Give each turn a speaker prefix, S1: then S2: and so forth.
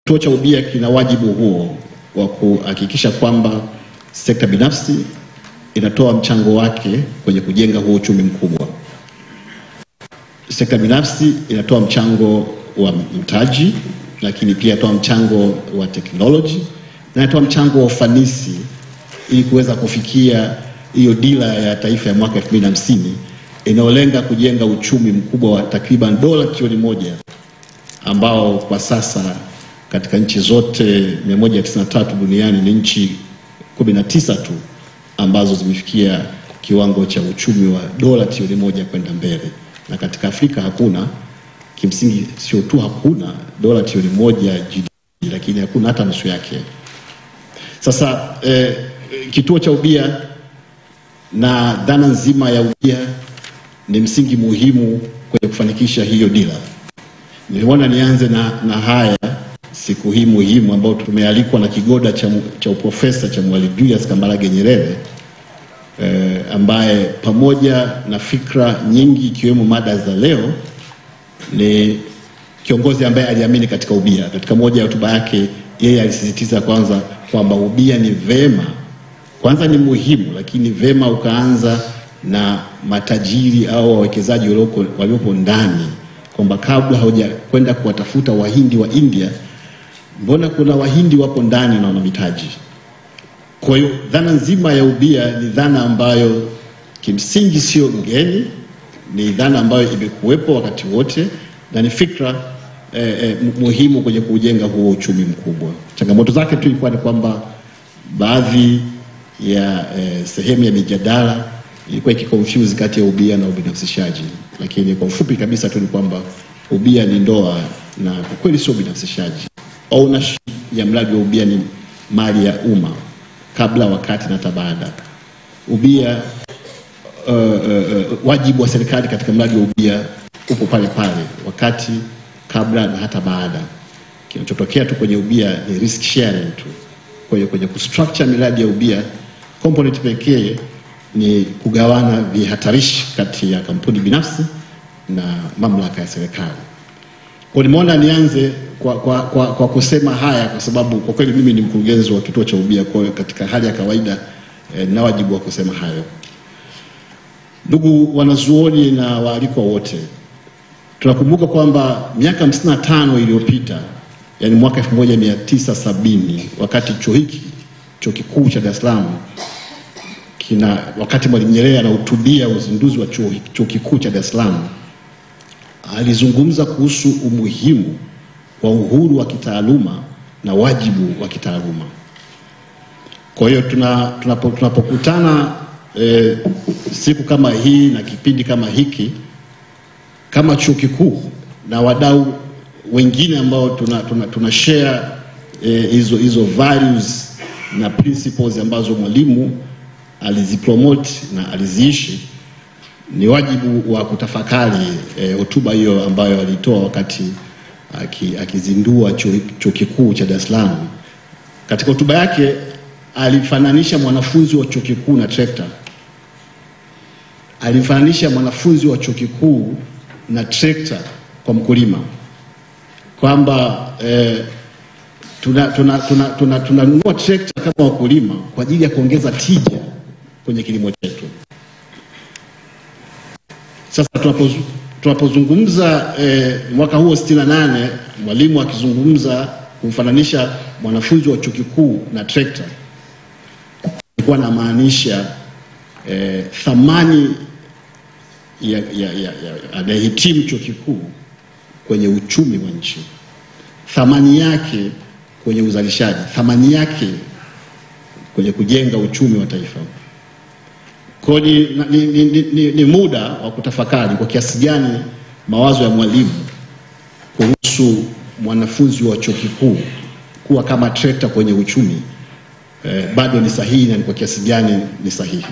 S1: Kituo cha ubia kina wajibu huo wa kuhakikisha kwamba sekta binafsi inatoa mchango wake kwenye kujenga huo uchumi mkubwa. Sekta binafsi inatoa mchango wa mtaji, lakini pia inatoa mchango wa teknoloji na inatoa mchango wa ufanisi ili kuweza kufikia hiyo dira ya taifa ya mwaka 2050 inayolenga kujenga uchumi mkubwa wa takriban dola trilioni 1 ambao kwa sasa katika nchi zote 193 duniani ni nchi 19 tu ambazo zimefikia kiwango cha uchumi wa dola trilioni 1 kwenda mbele, na katika Afrika hakuna. Kimsingi sio tu hakuna dola trilioni 1 GDP, lakini hakuna hata nusu yake. Sasa kituo cha ubia na dhana nzima ya ubia ni msingi muhimu kwenye kufanikisha hiyo dira. Niliona nianze na haya siku hii muhimu ambao tumealikwa na kigoda cha uprofesa cha Mwalimu Julius Kambarage Nyerere, ambaye pamoja na fikra nyingi ikiwemo mada za leo ni kiongozi ambaye aliamini katika ubia. Katika moja ya hotuba yake yeye alisisitiza kwanza kwamba ubia ni vema, kwanza ni muhimu, lakini vema ukaanza na matajiri au wawekezaji waliopo ndani, kwamba kabla hauja kwenda kuwatafuta wahindi wa India, mbona kuna wahindi wapo ndani na wana mitaji. Kwa hiyo dhana nzima ya ubia ni dhana ambayo kimsingi sio ngeni, ni dhana ambayo imekuwepo wakati wote na ni fikra muhimu kwenye kujenga huo uchumi mkubwa. Changamoto zake tu ilikuwa ni kwamba baadhi ya sehemu ya mijadala ilikuwa ikiconfuse kati ya ubia na ubinafsishaji, lakini kwa ufupi kabisa tu ni kwamba ubia ni ndoa na kwa kweli sio ubinafsishaji. Ownership ya mradi wa ubia ni mali ya umma kabla, wakati na hata baada. Ubia wajibu wa serikali katika mradi wa ubia upo pale pale, wakati, kabla na hata baada. Kinachotokea tu kwenye ubia ni risk sharing tu. Kwa hiyo kwenye kustructure miradi ya ubia, component pekee ni kugawana vihatarishi kati ya kampuni binafsi na mamlaka ya serikali. Kwa nimeona nianze kwa kusema haya kwa sababu kwa kweli mimi ni mkurugenzi wa kituo cha ubia, kwa hiyo katika hali ya kawaida na wajibu wa kusema hayo. Ndugu wanazuoni na waalikwa wote, tunakumbuka kwamba miaka 55 iliyopita, yani mwaka 1970, wakati chuo kikuu cha Dar es Salaam wakati Mwalimu Nyerere anahutubia uzinduzi wa chuo kikuu cha Dar es Salaam, alizungumza kuhusu umuhimu wa uhuru wa kitaaluma na wajibu wa kitaaluma. Kwa hiyo tunapokutana siku kama hii na kipindi kama hiki kama chuo kikuu na wadau wengine ambao tuna share hizo values na principles ambazo Mwalimu alizipromote na aliziishi, ni wajibu wa kutafakari hotuba hiyo ambayo alitoa wakati akizindua chuo kikuu cha Dar es Salaam. Katika hotuba yake alifananisha mwanafunzi wa chuo kikuu na trekta. Alifananisha mwanafunzi wa chuo kikuu na trekta kwa mkulima, kwamba tunanunua trekta kama wakulima kwa ajili ya kuongeza tija kwenye kilimo chetu. Sasa tunapozungumza mwaka huo 68, Mwalimu akizungumza kumfananisha mwanafunzi wa chuo kikuu na trekta, alikuwa anamaanisha thamani ya anayehitimu chuo kikuu kwenye uchumi wa nchi, thamani yake kwenye uzalishaji, thamani yake kwenye kujenga uchumi wa taifa. Kwa ni muda wa kutafakari kwa kiasi gani mawazo ya Mwalimu kuhusu mwanafunzi wa chuo kikuu kuwa kama trekta kwenye uchumi bado ni sahihi na ni kwa kiasi gani ni sahihi.